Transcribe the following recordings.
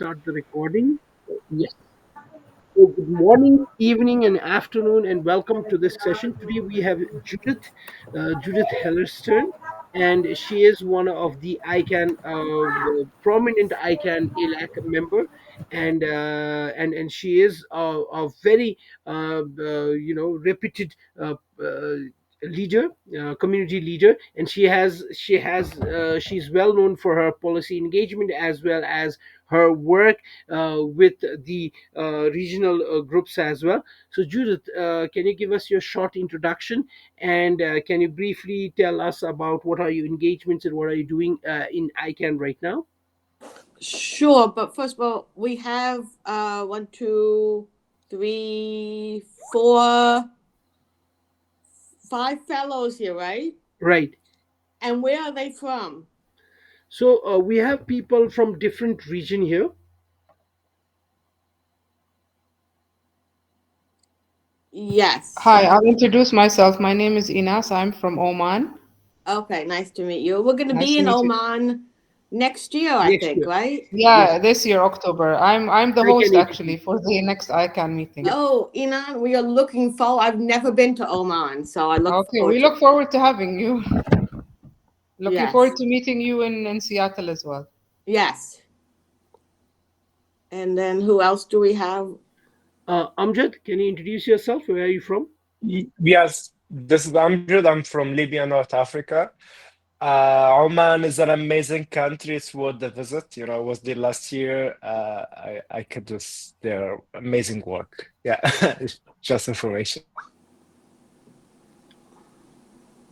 start the recording. Yes. So good morning, evening, and afternoon, and welcome to this session. Today we have Judith Hellerstein, and she is one of the ICANN, prominent ICANN ELAC member, and she is a very reputed leader, community leader, and she's well known for her policy engagement as well as her work with the regional groups as well. So, Judith, can you give us your short introduction, and can you briefly tell us about what are your engagements and what are you doing in ICANN right now? Sure, but first of all, we have one, two, three, four, five fellows here, right? Right. And where are they from? So we have people from different region here. Yes. Hi, I'll introduce myself. My name is Inas. I'm from Oman. Okay, nice to meet you. We're going to Nice be to in meet you. Oman next year, I Next think, year. right? Yes. Yeah, this year, October. I'm the ICANN host 82. actually for the next ICANN meeting. Yep. Oh, Inan, we are looking forward. I've never been to Oman, so I look Okay, forward we to. look forward to having you. Looking Yes, forward to meeting you in Seattle as well. yes. And then who else do we have? Amjad, can you introduce yourself? Where are you from? Yes, this is Amjad. I'm from Libya, North Africa. Oman is an amazing country. It's worth the visit. I was there last year. I could just their amazing work. Yeah, just information.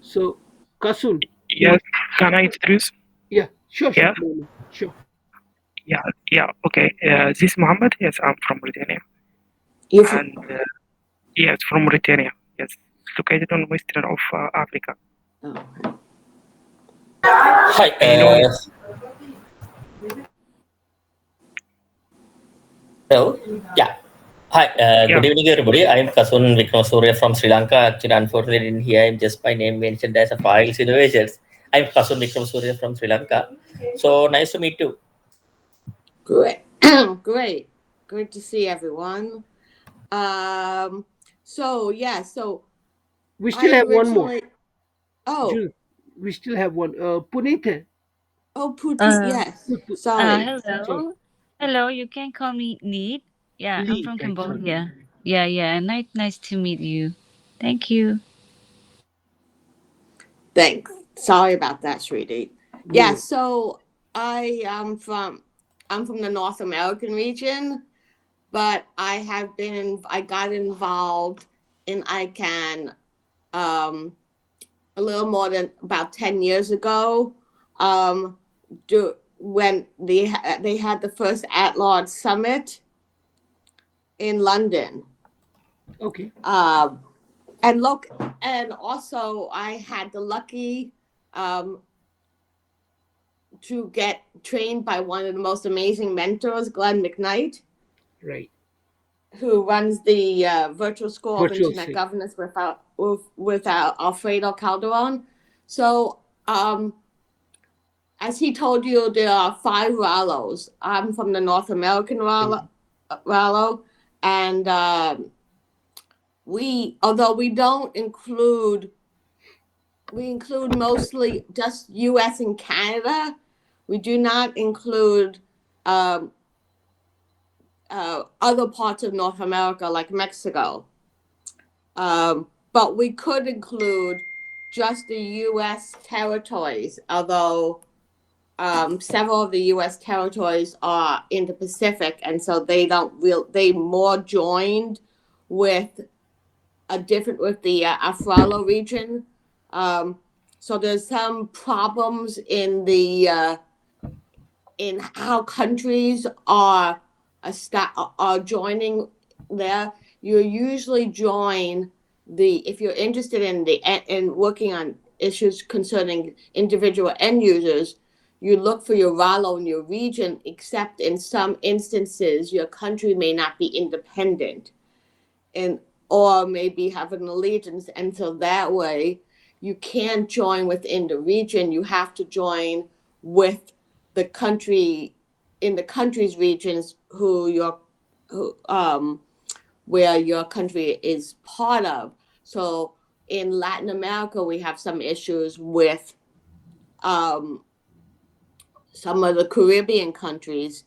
So, Kasun. Yes, can I introduce? Yeah, sure, Yeah, sure. yeah, yeah. Okay. This is Muhammad. Yes, I'm from Mauritania, You from? and yes, from Mauritania. Yes, located on western of Africa. Oh. Hi. You know me? Hello. Yeah. Hi. Yeah. Good evening, everybody. I'm Kasun Vikramsurya from Sri Lanka. Actually, unfortunately, in here, I'm just my name mentioned as a files innovations. I'm Kasun Vikramsurya from Sri Lanka. So nice to meet you. Great. Great to see everyone. So yeah, so We still have one more. Oh, Judith, we still have one. Punita. Puti, yes. Sorry. Sorry. Hello. You can call me Need. Yeah, I'm Lee. from Right. Sorry. Cambodia. Yeah. Nice to meet you. Thank you. Thanks. Sorry about that, Sweetie. No Yeah, worries. so I'm from the North American region, but I got involved in ICANN a little more than about 10 years ago. When they had the first at-large summit in London. Okay. And also I had the lucky to get trained by one of the most amazing mentors, Glenn McKnight, Right. who runs the Virtual School of Virtual Internet SIG. Governance with Alfredo Calderon. So, as he told you, there are 5 RALOs. I'm from the North American RALO, and although we don't include, we include mostly just U.S. and Canada. We do not include other parts of North America like Mexico. But we could include just the U.S. territories, although several of the U.S. territories are in the Pacific, and so they more joined with the Afralo region. So there's some problems in in how countries are joining there. You usually join if you're interested in working on issues concerning individual end users, you look for your RALO in your region, except in some instances your country may not be independent or maybe have an allegiance, and so that way you can't join within the region. You have to join with the country in the country's regions where your country is part of. So in Latin America, we have some issues with some of the Caribbean countries,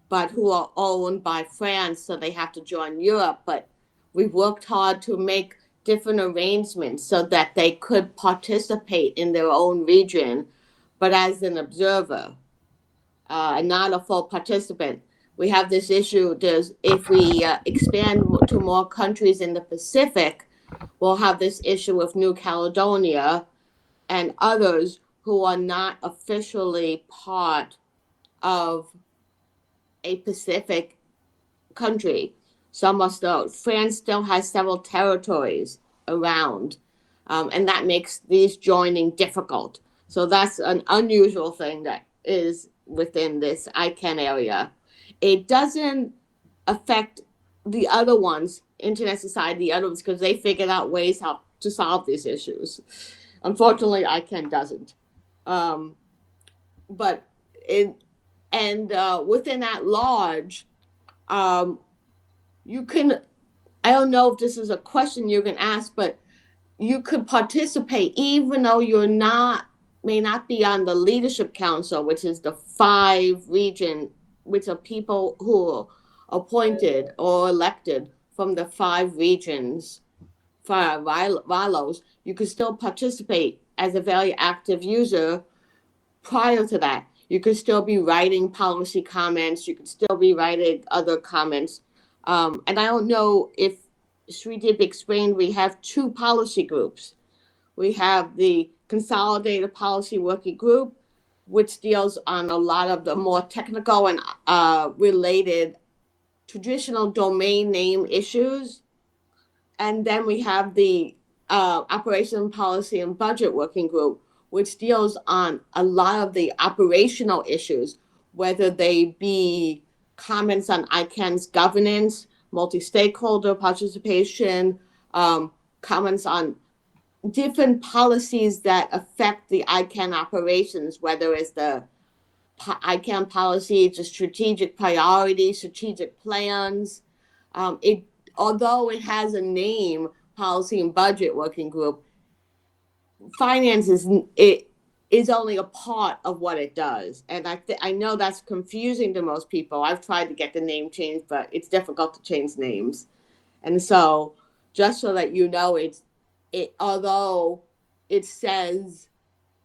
but who are owned by France, so they have to join Europe. But we've worked hard to make different arrangements so that they could participate in their own region, but as an observer, and not a full participant. We have this issue. If we expand to more countries in the Pacific, we'll have this issue with New Caledonia and others who are not officially part of a Pacific country. France still has several territories around, and that makes these joining difficult. So that's an unusual thing that is within this ICANN area. It doesn't affect the other ones, Internet Society, the other ones, because they figured out ways how to solve these issues. Unfortunately, ICANN doesn't. But within that large, you can, I don't know if this is a question you can ask, but you could participate even though may not be on the leadership council, which is the 5 region, which are people who are appointed or elected from the 5 regions, 5 RILOs. You could still participate as a very active user prior to that. You could still be writing policy comments. You could still be writing other comments. And I don't know if Sridip explained, we have 2 policy groups. We have the Consolidated Policy Working Group, which deals on a lot of the more technical and related traditional domain name issues. And then we have the Operation Policy and Budget Working Group, which deals on a lot of the operational issues, whether they be comments on ICANN's governance, multi-stakeholder participation, comments on different policies that affect the ICANN operations, whether it's the ICANN policy, the strategic priorities, strategic plans. Although it has a name, Policy and Budget Working Group, finance is only a part of what it does. And I know that's confusing to most people. I've tried to get the name changed, but it's difficult to change names. And so just so that you know, although it says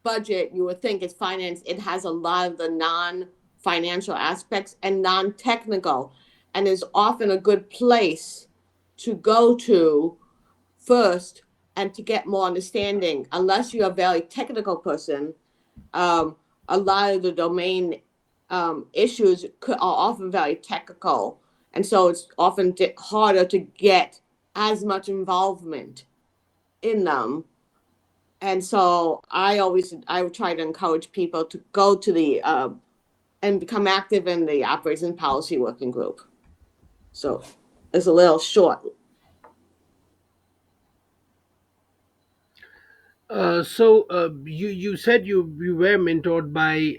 budget, you would think it's finance, it has a lot of the non-financial aspects and non-technical, and is often a good place to go to first and to get more understanding. Unless you're a very technical person, a lot of the domain issues are often very technical, and so it's often harder to get as much involvement in them. And so I would try to encourage people to go to the and become active in the Operation Policy Working Group. So it's a little short. You said you were mentored by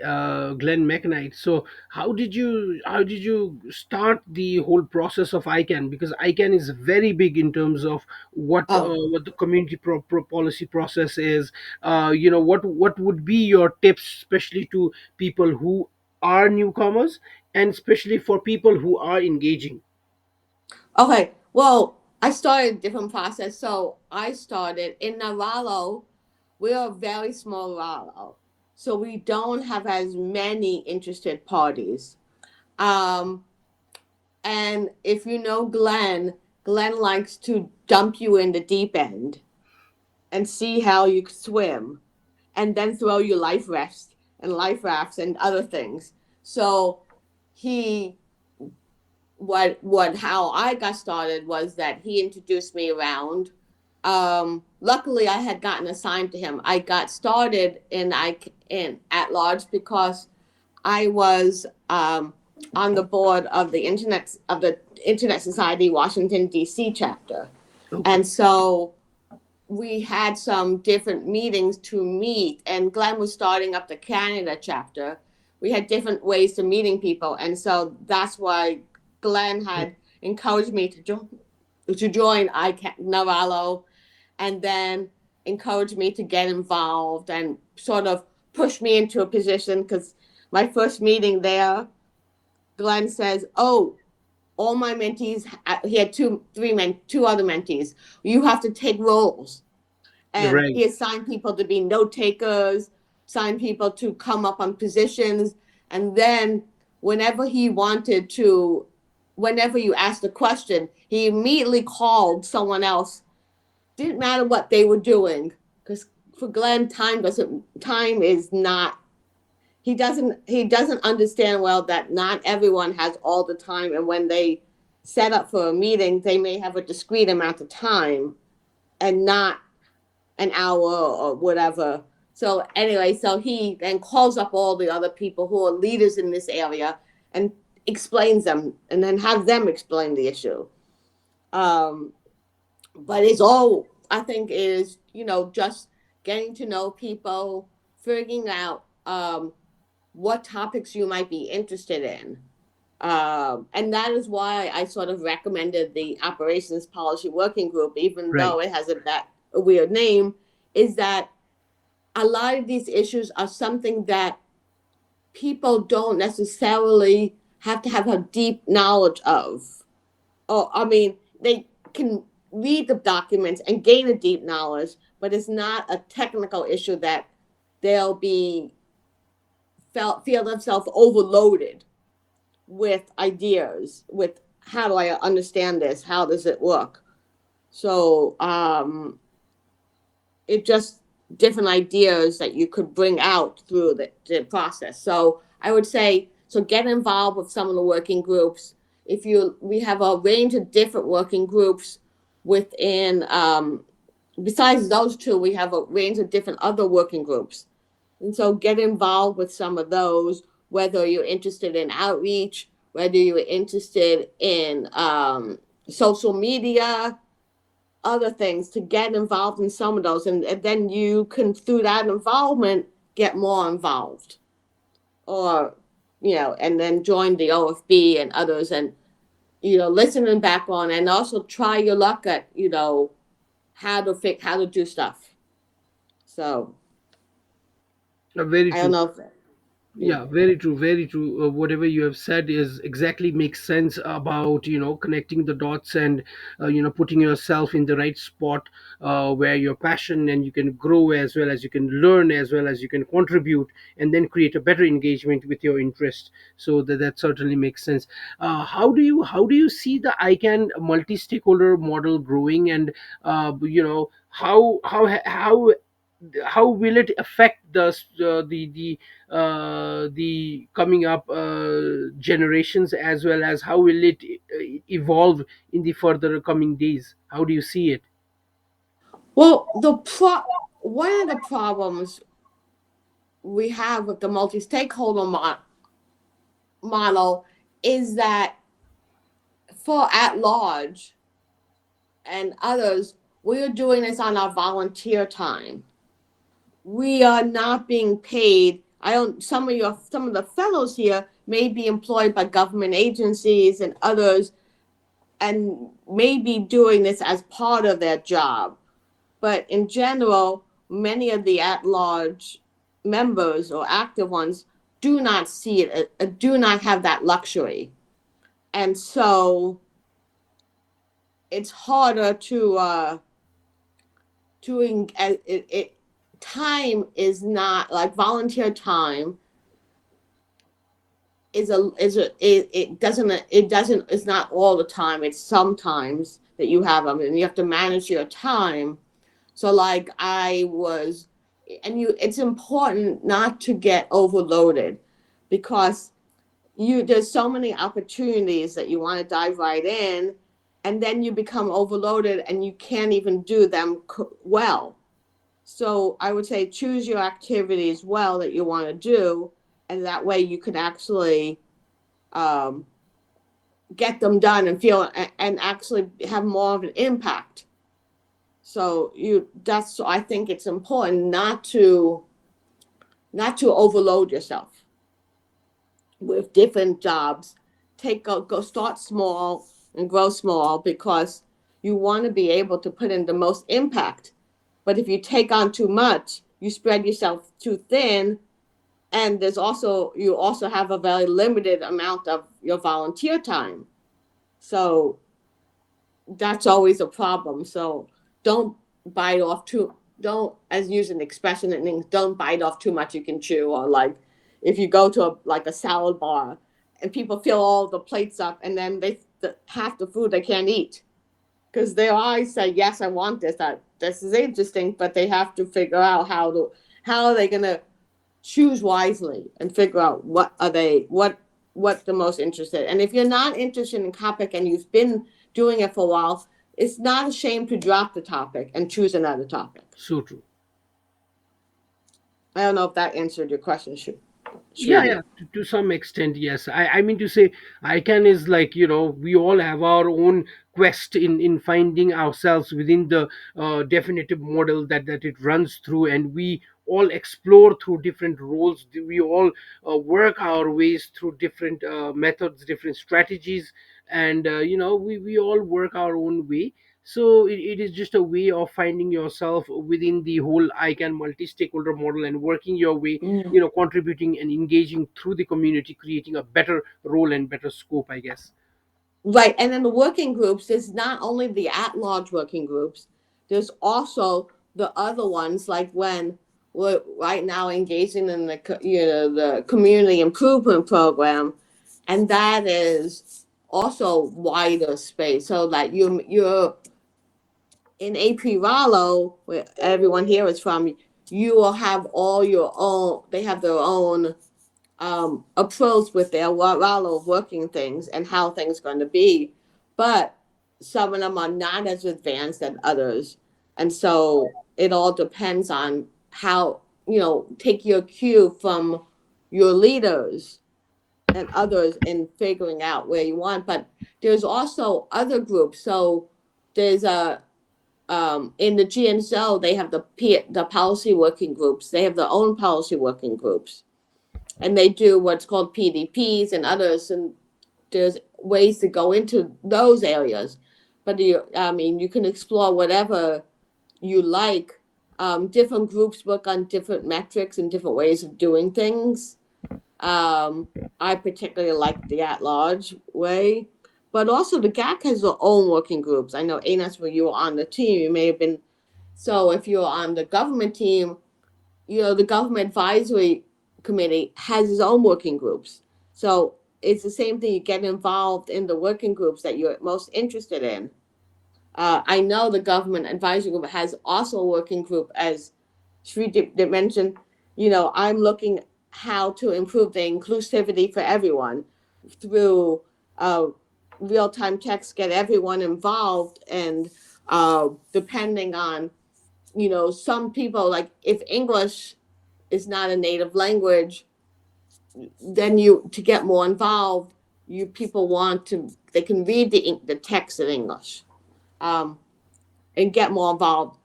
Glenn McKnight. So how did you start the whole process of ICANN? Because ICANN is very big in terms of Oh, what the community policy process is. What would be your tips, especially to people who are newcomers, and especially for people who are engaging? okay. Well, I started a different process. So I started in Navarro. We're a very small Navarro, so we don't have as many interested parties. Um, and if you know Glenn likes to dump you in the deep end and see how you swim, and then throw you life rafts and other things. So he how I got started was that he introduced me around. Luckily I had gotten assigned to him. I got started in at large because I was on the board of the Internet Society Washington DC chapter. Okay. And so we had some different meetings to meet, and Glenn was starting up the Canada chapter, we had different ways to meeting people, and so that's why Glenn had encouraged me to join Navallo, and then encouraged me to get involved and sort of push me into a position, because my first meeting there, Glenn says, "Oh, all my mentees," he had two other mentees, "you have to take roles." And Right. he assigned people to be note takers, assigned people to come up on positions. And then whenever you asked a question, he immediately called someone else. Didn't matter what they were doing, because for Glenn, he doesn't understand well that not everyone has all the time, and when they set up for a meeting, they may have a discrete amount of time and not an hour or whatever. So anyway, so he then calls up all the other people who are leaders in this area and explains them, and then have them explain the issue. But it's all, I think, is, just getting to know people, figuring out what topics you might be interested in. And that is why I sort of recommended the Operations Policy Working Group, even Right. though it has a weird name, is that a lot of these issues are something that people don't necessarily have to have a deep knowledge of. Or, I mean, they can read the documents and gain a deep knowledge, but it's not a technical issue that they'll feel themselves overloaded with ideas, with how do I understand this? How does it work? So it just different ideas that you could bring out through the process. So I would say, so get involved with some of the working groups. We have a range of different working groups within, besides those two, we have a range of different other working groups. And so get involved with some of those, whether you're interested in outreach, whether you're interested in social media, other things, to get involved in some of those. And then you can, through that involvement, get more involved. Or, and then join the OFB and others, and, listening back on, and also try your luck at, how to do stuff. So Very I don't true. know if Yeah, very true, very true. Whatever you have said is exactly makes sense about connecting the dots and putting yourself in the right spot where your passion, and you can grow as well as you can learn, as well as you can contribute, and then create a better engagement with your interest. So that certainly makes sense. How do you see the ICANN multi-stakeholder model growing, and how will it affect the coming up generations, as well as how will it evolve in the further coming days? How do you see it? Well, one of the problems we have with the multi-stakeholder model is that for at large and others, we are doing this on our volunteer time. We are not being paid. Some of the fellows here may be employed by government agencies and others, and may be doing this as part of their job. But in general, many of the at-large members or active ones do not see it, do not have that luxury. And so it's harder time is not like volunteer time it's not all the time. It's sometimes that you have them, and you have to manage your time. So like it's important not to get overloaded, because there's so many opportunities that you want to dive right in, and then you become overloaded and you can't even do them well. So I would say choose your activities well that you want to do, and that way you can actually get them done and feel and actually have more of an impact. So I think it's important not to overload yourself. with different jobs. Go start small and grow small, because you want to be able to put in the most impact. But if you take on too much, you spread yourself too thin, and you also have a very limited amount of your volunteer time. So that's always a problem. So don't bite off too. Don't, as use an expression that means, don't bite off too much you can chew. Or like, if you go to a salad bar and people fill all the plates up, and then half the food they can't eat, because they always say, yes, I want this. This is interesting, but they have to figure out how are they gonna choose wisely and figure out what the most interested. And if you're not interested in topic and you've been doing it for a while, it's not a shame to drop the topic and choose another topic. So true. I don't know if that answered your question, Yeah, to some extent, yes. I mean to say, ICANN is like, we all have our own quest in finding ourselves within the definitive model that it runs through, and we all explore through different roles. We all work our ways through different methods, different strategies, and we all work our own way. So it is just a way of finding yourself within the whole ICANN multi-stakeholder model and working your way, Sure. contributing and engaging through the community, creating a better role and better scope, I guess. Right. And then the working groups, there's not only the at-large working groups, there's also the other ones, like when we're right now engaging in the community improvement program, and that is also wider space. So like you're in AP Rallo, where everyone here is from, you will have all your own. They have their own approach with their Rallo working things and how things are going to be, but some of them are not as advanced as others, and so it all depends on how, take your cue from your leaders and others in figuring out where you want. But there's also other groups. So there's in the GNSO, they have the policy working groups. They have their own policy working groups, and they do what's called PDPs and others. And there's ways to go into those areas. But you can explore whatever you like. Different groups work on different metrics and different ways of doing things. I particularly like the at-large way, but also the GAC has their own working groups. I know, Anas, when you were on the team, you may have been. So if you're on the government team, the government advisory committee has its own working groups. So it's the same thing. You get involved in the working groups that you're most interested in. I know the government advisory group has also a working group, as Sri did mention. I'm looking how to improve the inclusivity for everyone through real-time text, get everyone involved, and depending on, some people, like if English is not a native language, then to get more involved, people they can read the text in English, and get more involved.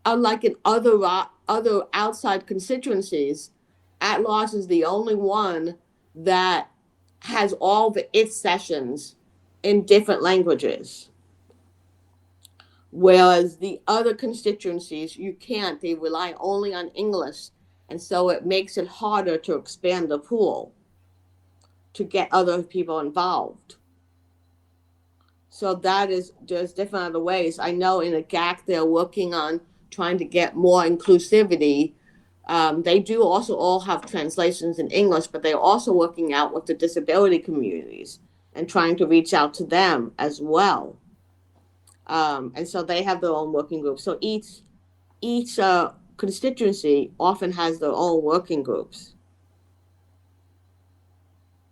Unlike in other outside constituencies, at large is the only one that has all its sessions in different languages. Whereas the other constituencies, you can't. They rely only on English. And so it makes it harder to expand the pool to get other people involved. So there's different other ways. I know in a GAC, they're working on trying to get more inclusivity. They do also all have translations in English, but they're also working out with the disability communities and trying to reach out to them as well. And so they have their own working groups. So each constituency often has their own working groups.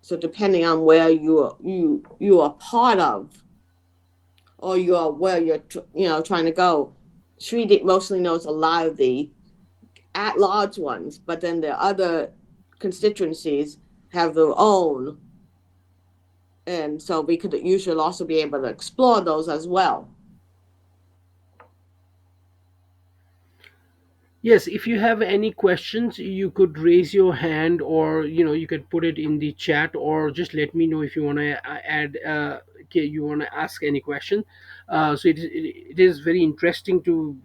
So depending on where you are part of, or where you're trying to go, Sri mostly knows a lot of the at-large ones, but then the other constituencies have their own, and so you should also be able to explore those as well. Yes, if you have any questions, you could raise your hand, or you could put it in the chat, or just let me know if you want to add okay, you want to ask any question. So it is very interesting to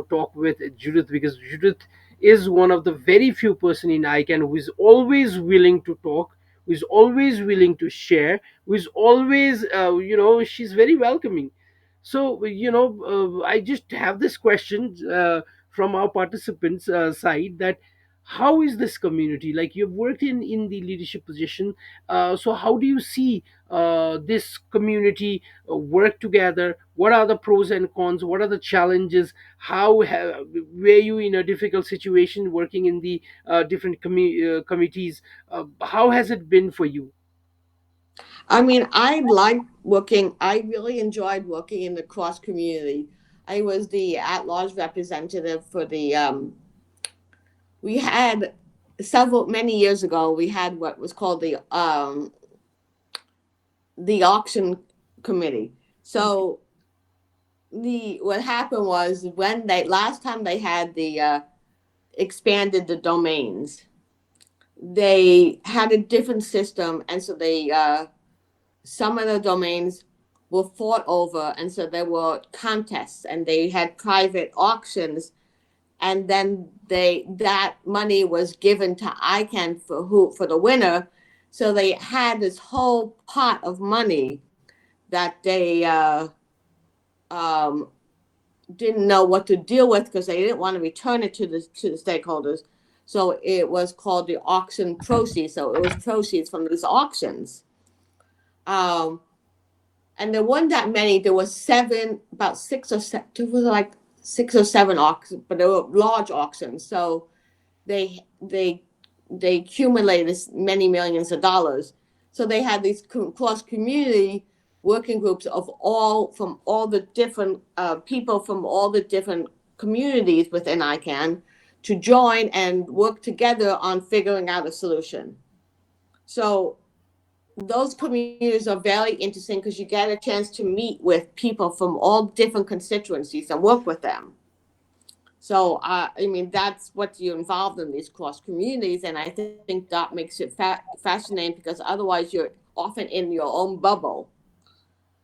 talk with Judith, because Judith is one of the very few person in ICANN who is always willing to talk, who is always willing to share, who is always she's very welcoming. So I just have this question from our participants side, that how is this community, like you've worked in the leadership position, so how do you see this community work together? What are the pros and cons? What are the challenges? Were you in a difficult situation working in the different committees? How has it been for you? I mean, I like working. I really enjoyed working in the cross community. I was the at-large representative for the. We had many years ago. We had what was called the auction committee. So the what happened was when they last time they had the expanded the domains, they had a different system, and so they some of the domains were fought over, and so there were contests, and they had private auctions, and then that money was given to ICANN for the winner. So they had this whole pot of money that they um, didn't know what to deal with because they didn't want to return it to the stakeholders. So it was called the auction proceeds. So it was proceeds from these auctions. Um, and there weren't that many. There was about six or seven. There was like 6 or 7 auctions, but they were large auctions. So they accumulated many millions of dollars. So they had these cross community working groups from all the different people from all the different communities within ICANN to join and work together on figuring out a solution. So those communities are very interesting because you get a chance to meet with people from all different constituencies and work with them. So, I mean, that's what you're involved in these cross communities. And I think that makes it fascinating because otherwise you're often in your own bubble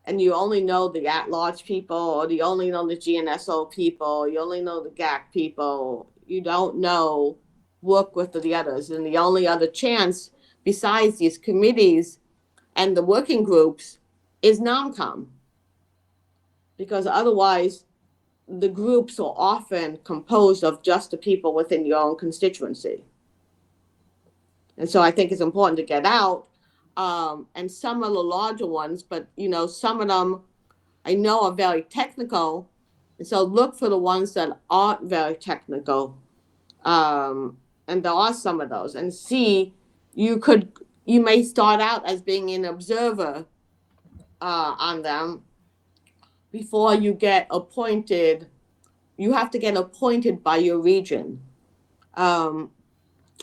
and you only know the at-large people, or you only know the GNSO people, you only know the GAC people. You don't know work with the others. And the only other chance besides these committees and the working groups is NOMCOM, because otherwise the groups are often composed of just the people within your own constituency. And so I think it's important to get out. And some of the larger ones, but some of them I know are very technical. And so look for the ones that aren't very technical. And there are some of those. And see, you may start out as being an observer on them before you get appointed. You have to get appointed by your region. And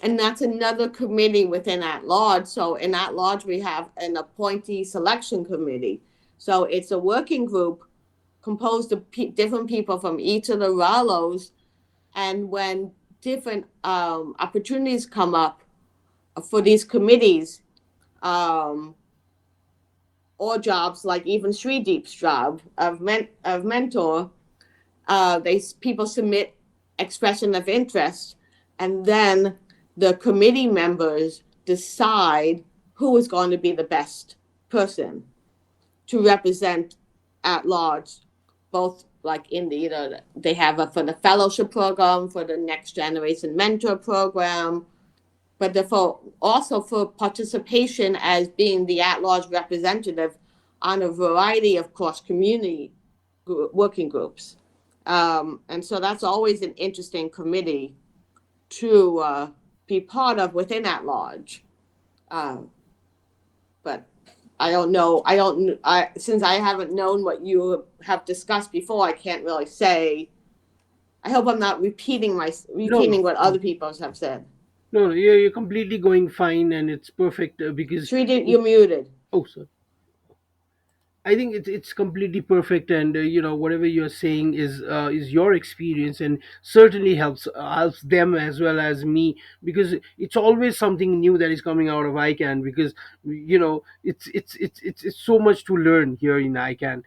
that's another committee within at-large. So in at-large, we have an appointee selection committee. So it's a working group composed of different people from each of the RALOs. And when different opportunities come up for these committees, or jobs like even Srideep's job of mentor, people submit expression of interest, and then the committee members decide who is going to be the best person to represent at large, both like in they have for the fellowship program, for the next generation mentor program, but also for participation as being the at-large representative on a variety of cross-community working groups. And so that's always an interesting committee to be part of within at-large. But I don't know. Since I haven't known what you have discussed before, I can't really say. I hope I'm not repeating No, what other people have said. no, you're completely going fine, and it's perfect because Sridhar, you're muted. oh, sorry. I think it's completely perfect, and whatever you're saying is your experience, and certainly helps them as well as me, because it's always something new that is coming out of ICANN, because it's so much to learn here in ICANN,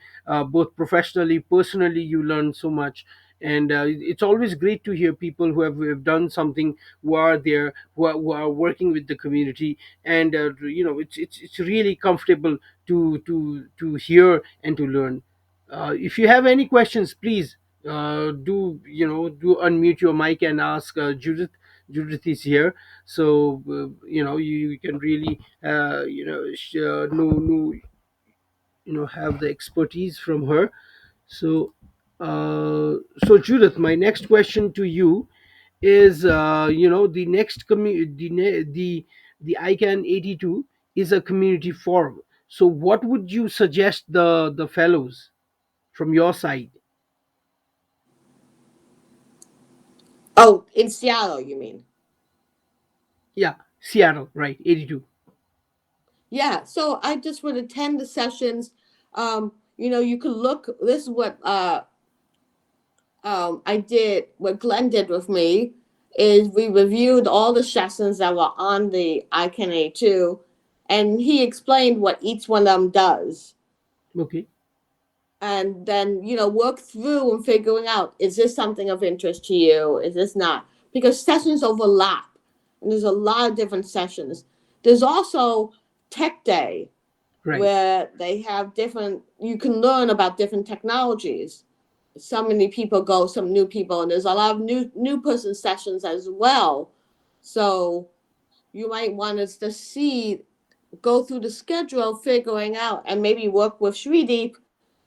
both professionally, personally, you learn so much. And it's always great to hear people who have done something, who are there, who are working with the community. And it's really comfortable to hear and to learn. If you have any questions, please do unmute your mic and ask Judith. Judith is here, so you can really know have the expertise from her. So so Judith, my next question to you is the next the ICANN 82 is a community forum. So what would you suggest the fellows from your side? Oh, in Seattle, you mean? Yeah, Seattle, right? 82. Yeah. So I just would attend the sessions. You could look. This is what I did. What Glenn did with me is we reviewed all the sessions that were on the ICANN82, and he explained what each one of them does. Okay. And then work through and figuring out, is this something of interest to you, is this not, because sessions overlap and there's a lot of different sessions. There's also tech day, Right. where they have different, you can learn about different technologies. So many people go, some new people, and there's a lot of new person sessions as well. So you might want us to see, go through the schedule, figuring out, and maybe work with Shrideep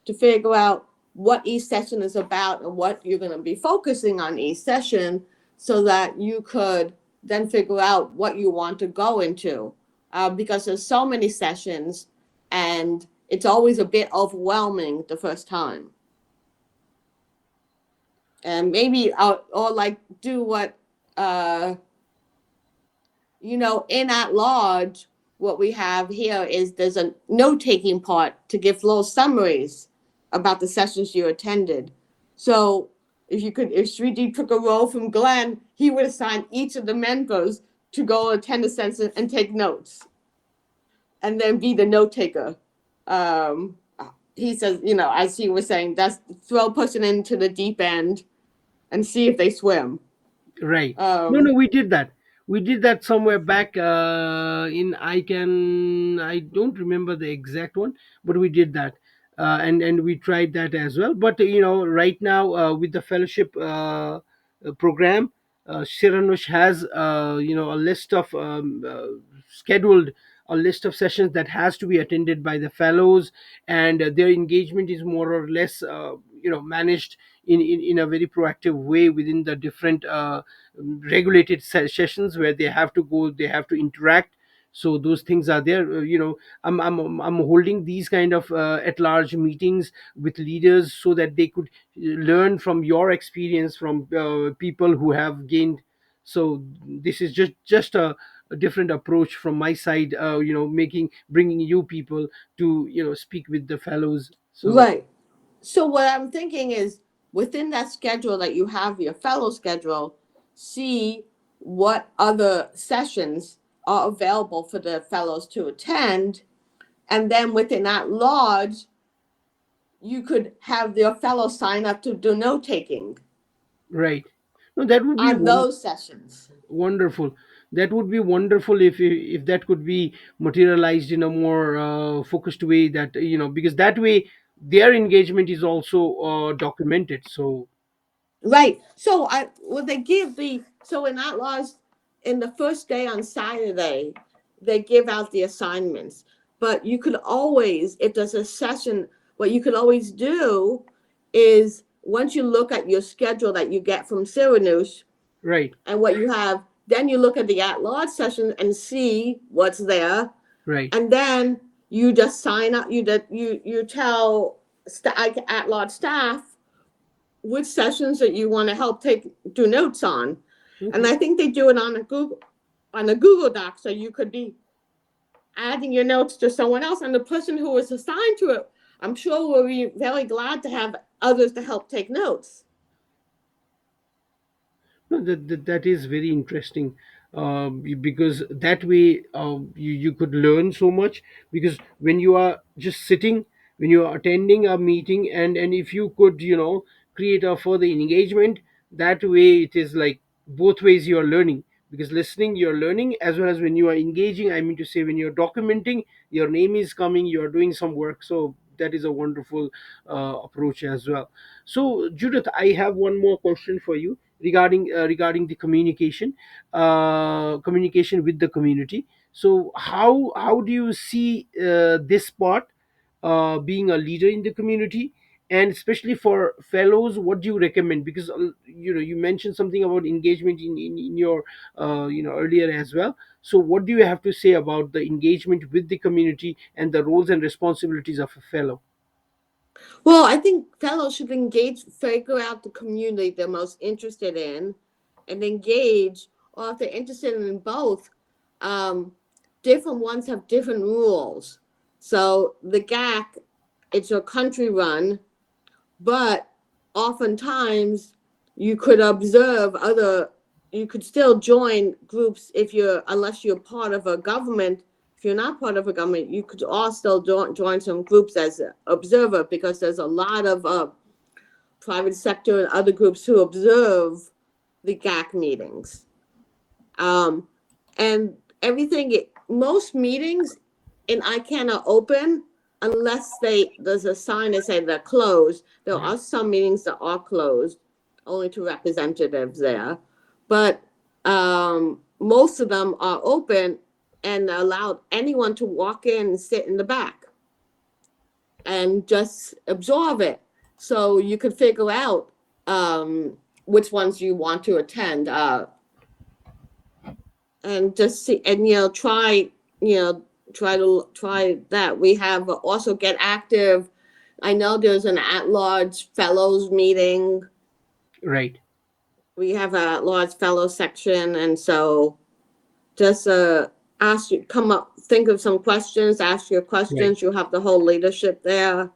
to figure out what each session is about and what you're going to be focusing on each session, so that you could then figure out what you want to go into. Because there's so many sessions and it's always a bit overwhelming the first time. And maybe or like do what, in at large, what we have here is there's a note-taking part to give little summaries about the sessions you attended. So if Sridhi took a role from Glenn, he would assign each of the members to go attend a session and take notes, and then be the note taker. Um, he says, as he was saying, that's throw a person into the deep end and see if they swim. Right. No, we did that. We did that somewhere back in I don't remember the exact one, but we did that. And we tried that as well. But right now, with the fellowship program, Shiranush has a list of scheduled a list of sessions that has to be attended by the fellows, and their engagement is more or less managed in a very proactive way within the different regulated sessions where they have to go, they have to interact. So those things are there. I'm holding these kind of at large meetings with leaders, so that they could learn from your experience, from people who have gained. So this is just a different approach from my side, bringing you people to speak with the fellows. So Right. So what I'm thinking is, within that schedule that you have, your fellow schedule, see what other sessions are available for the fellows to attend. And then within that lodge, you could have your fellows sign up to do note taking right. No, that would be on those sessions. wonderful. That would be wonderful if that could be materialized in a more focused way, that because that way their engagement is also documented. So Right. So they give so in that laws, in the first day on Saturday, they give out the assignments. But you could always, if there's a session, what you could always do is, once you look at your schedule that you get from Cyrenus right, and what you have, then you look at the at-large session and see what's there. right, And then you just sign up, you tell at-large staff which sessions that you want to help do notes on. And okay, I think they do it on a Google Doc, so you could be adding your notes to someone else, and the person who was assigned to it I'm sure we'll be very glad to have others to help take notes. No, that is very interesting, because that way you could learn so much. Because when you are just sitting, when you are attending a meeting, and if you could, create a further engagement, that way it is like both ways you are learning. Because listening, you're learning, as well as when you are engaging, I mean to say, when you're documenting, your name is coming, you're doing some work. So that is a wonderful approach as well. So Judith, I have one more question for you regarding the communication with the community. So how do you see this part, being a leader in the community, and especially for fellows, what do you recommend? Because you mentioned something about engagement in your earlier as well. So what do you have to say about the engagement with the community and the roles and responsibilities of a fellow? Well, I think fellows should engage, figure out the community they're most interested in, and engage. Or if they're interested in both, different ones have different rules. So the GAC, it's a country run, but oftentimes you could observe you could still join groups unless you're part of a government. If you're not part of a government, you could also join some groups as an observer, because there's a lot of private sector and other groups who observe the GAC meetings. And most meetings in ICANN are open unless there's a sign that says they're closed. There are some meetings that are closed, only to representatives there. But most of them are open and allowed anyone to walk in and sit in the back and just absorb it. So you could figure out which ones you want to attend, and just see, and try that. We have also Get Active. I know there's an at-large fellows meeting. Right. We have a at-large fellow section, and so just think of some questions, ask your questions. Right. You have the whole leadership there.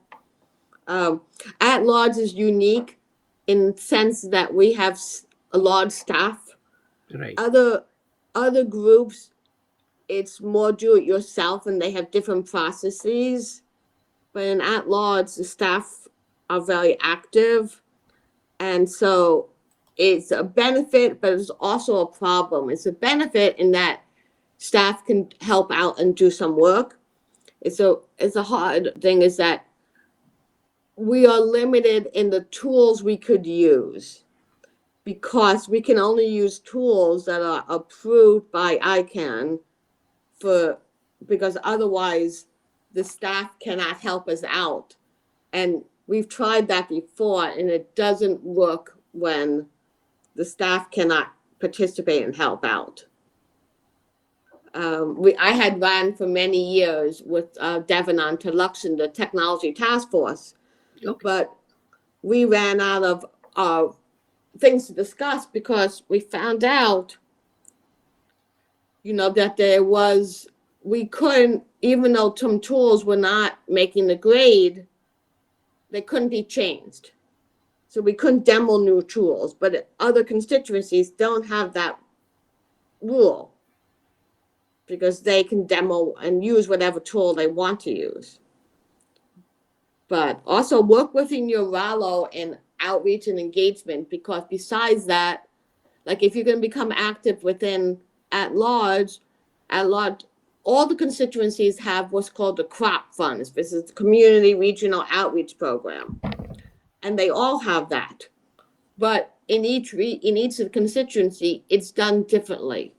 At-large is unique in the sense that we have a large staff. Right. Other groups, it's more do it yourself, and they have different processes. But in at-large, the staff are very active, and so it's a benefit, but it's also a problem. It's a benefit in that staff can help out and do some work. It's a hard thing is that we are limited in the tools we could use, because we can only use tools that are approved by ICANN, because otherwise the staff cannot help us out. And we've tried that before, and it doesn't work when the staff cannot participate and help out. I had ran for many years with Devon on Luxon, the technology task force, Okay. but we ran out of things to discuss because we found out, that we couldn't, even though some tools were not making the grade, they couldn't be changed. So we couldn't demo new tools, but other constituencies don't have that rule, because they can demo and use whatever tool they want to use. But also work within your RALO in outreach and engagement, because besides that, like if you're going to become active within at large, all the constituencies have what's called the CROP funds. This is the Community Regional Outreach Program. And they all have that. But in each of the constituency, it's done differently.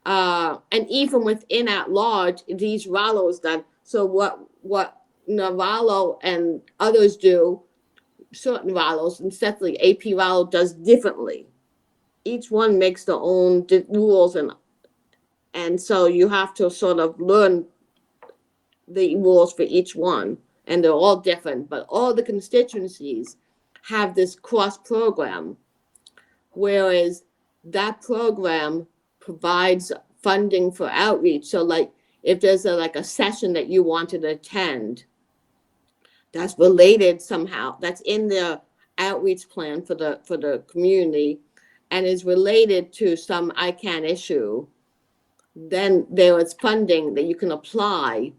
And even within at large, these RALOs done. So what Navallo and others do, certain RALOs, and certainly AP RALO does differently. Each one makes their own rules, and so you have to sort of learn the rules for each one, and they're all different. But all the constituencies have this cross program, whereas that program provides funding for outreach. So like if there's a session that you wanted to attend, that's related somehow, that's in the outreach plan for the community and is related to some ICANN issue, then there is funding that you can apply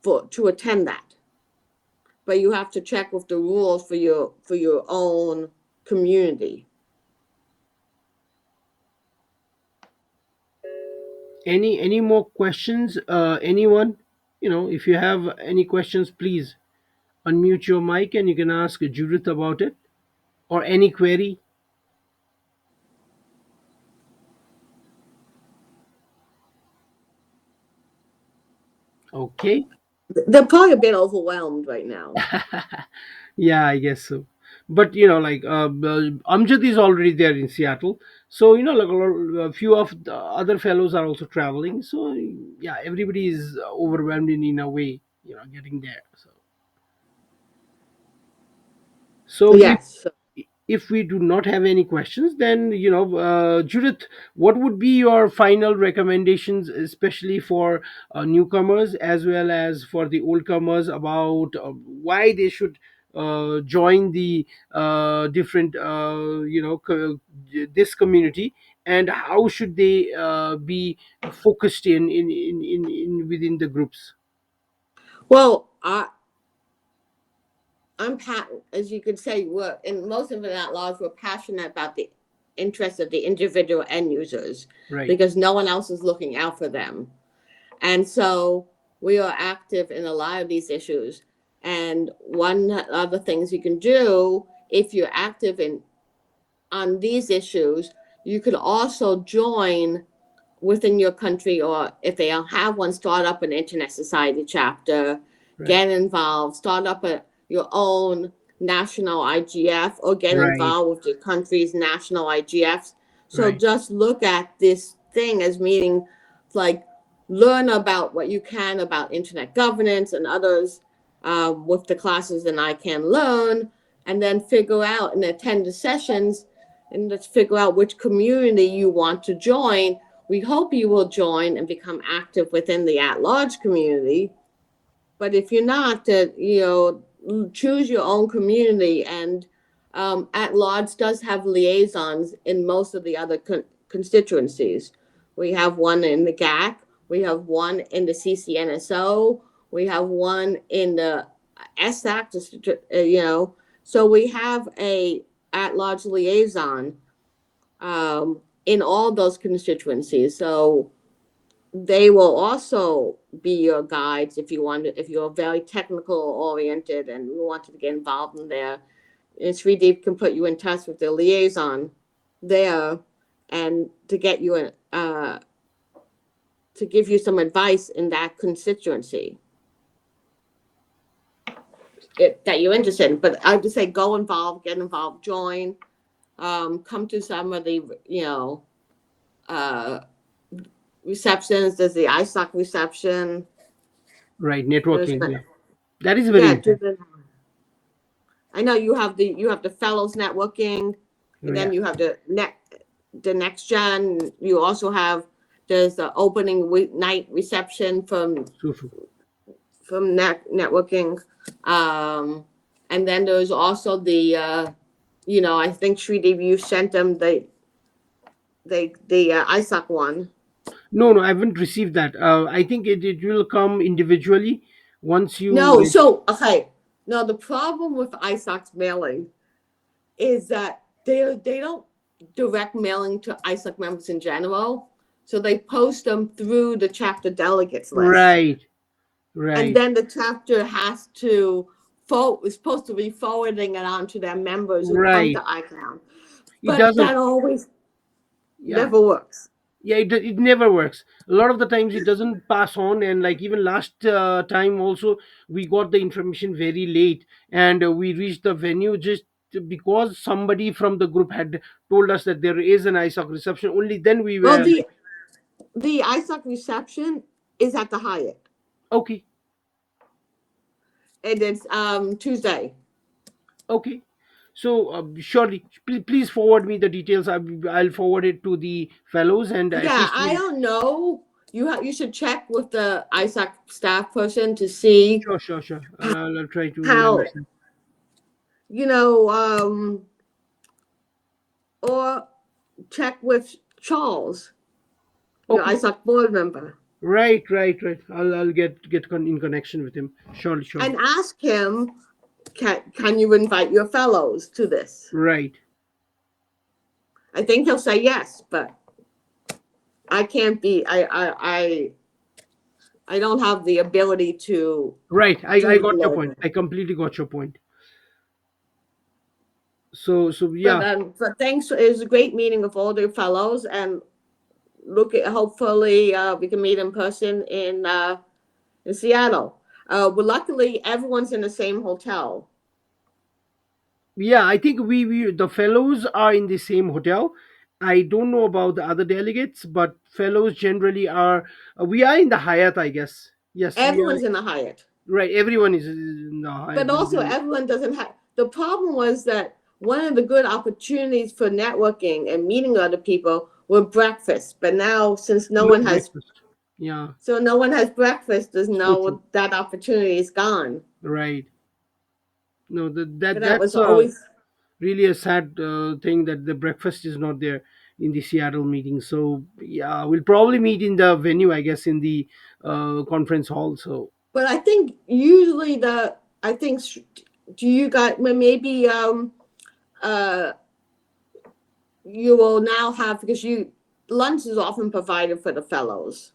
for to attend that. But you have to check with the rules for your own community. Any more questions? Anyone? If you have any questions, please unmute your mic and you can ask Judith about it, or any query. Okay. They're probably a bit overwhelmed right now. Yeah, I guess so. But like Amjad is already there in Seattle, so like a few of the other fellows are also traveling. So yeah, everybody is overwhelmed in a way, getting there. So Yes. if we do not have any questions, then Judith, what would be your final recommendations, especially for newcomers as well as for the old comers, about why they should join the different this community, and how should they be focused in within the groups? Well, as you could say, we're in most of it at large, we're passionate about the interests of the individual end users Right. because no one else is looking out for them. And so we are active in a lot of these issues. And one of the things you can do if you're active on these issues, you could also join within your country, or if they don't have one, start up an Internet Society chapter, Right. get involved, start up your own national IGF, or get Right. involved with your country's national IGFs. So Right. just look at this thing as meaning like learn about what you can about internet governance and others with the classes in ICANN Learn, and then figure out and attend the sessions and let's figure out which community you want to join. We hope you will join and become active within the at-large community. But if you're not, choose your own community. And at-large does have liaisons in most of the other constituencies. We have one in the GAC. We have one in the CCNSO. We have one in the SAC. So we have a at-large liaison in all those constituencies. So they will also be your guides if you're very technical oriented and you want to get involved in there. And 3D can put you in touch with the liaison there and to get you to give you some advice in that constituency that you're interested in. But I would say go involved, get involved, join, come to some of the uh, receptions. There's the ISOC reception. Right. There's Networking. Yeah. That is very yeah, important. I know you have the fellows networking, and Yeah. then you have the next gen. You also have there's the opening night reception True. True. from networking, and then there's also the I think Sri you sent them the ISOC one. No, no, I haven't received that. I think it will come individually once you No, get. so okay. No, the problem with ISOC's mailing is that they don't direct mailing to ISOC members in general. So they post them through the chapter delegates list. Right. And Right. then the chapter has to is supposed to be forwarding it on to their members who come to Right. ICANN. It But doesn't. that always Yeah. never works. Yeah. It never works. A lot of the times it doesn't pass on, and like even last time also we got the information very late, and we reached the venue just because somebody from the group had told us that there is an ISOC reception. Only then we Well, were like, the ISOC reception is at the Hyatt. okay, And it's Tuesday. okay. So surely, please forward me the details. I'll forward it to the fellows, and at Yeah, least I we'll. don't know you should check with the ISAC staff person to see Sure. I'll try to how, manage that. you know, or check with Charles, your Okay. ISAC board member, Right. I'll get in connection with him. Sure. and ask him, can you invite your fellows to this? Right. I think he'll say yes, but I can't be. I don't have the ability to Right. do I the got your point. loading. I completely got your point. So But yeah. thanks. It was a great meeting with all the fellows, and look at hopefully we can meet in person in Seattle. But luckily, everyone's in the same hotel. Yeah, I think we the fellows are in the same hotel. I don't know about the other delegates, but fellows generally are. We are in the Hyatt, I guess. Yes, we are. Everyone's in the Hyatt. Right, everyone is in the Hyatt. But also, everyone doesn't have. The problem was that one of the good opportunities for networking and meeting other people were breakfast. But now, since no No one has, breakfast. Yeah, so no one has breakfast, there's so true. no that opportunity is gone. Right. No, But that that's was always. really a sad thing that the breakfast is not there in the Seattle meeting. So yeah, we'll probably meet in the venue, I guess, in the conference hall. So But I think usually do you got maybe uh you will now have, because you lunch is often provided for the fellows,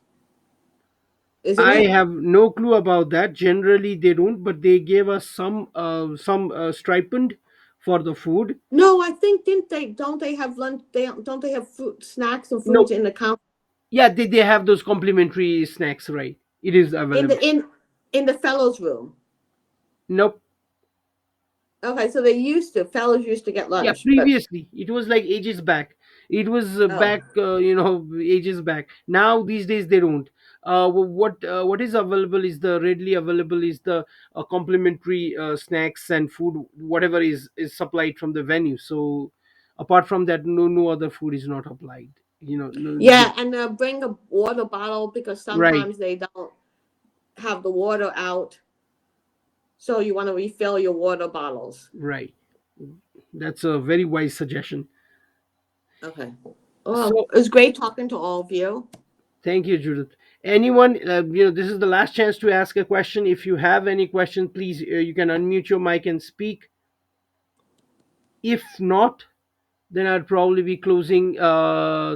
isn't I it? have no clue about that. Generally, they don't, but they gave us some stipend for the food. No, I think didn't they? Don't they have lunch? Don't they have food, snacks and No, foods in the count yeah, they have those complimentary snacks, right? It is in available. the in the fellows room? Nope. Okay, so fellows used to get Yeah, lunch, but previously it was like ages back. It was oh back, ages back. Now these days they don't. What is available is the readily available is the complimentary snacks and food, whatever is supplied from the venue. So apart from that, no other food is not applied. No, yeah, and bring a water bottle because right, sometimes they don't have the water out, so you want to refill your water bottles. right. That's a very wise suggestion. Okay. Well, So it was great talking to all of you. thank you, Judith. Anyone, this is the last chance to ask a question. If you have any question, please, you can unmute your mic and speak. If not, then I'd probably be closing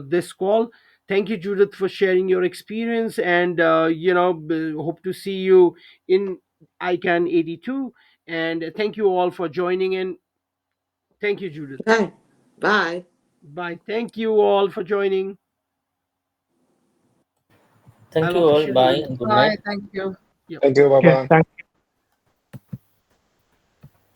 this call. Thank you, Judith, for sharing your experience, and hope to see you in ICANN 82. And thank you all for joining in. Thank you, Judith. Okay. Bye. Bye. Thank you all for joining. Thank I'll you all. officially Bye end. and good Bye. night. Thank you. Yep. Thank you. Bye Yes, bye. thank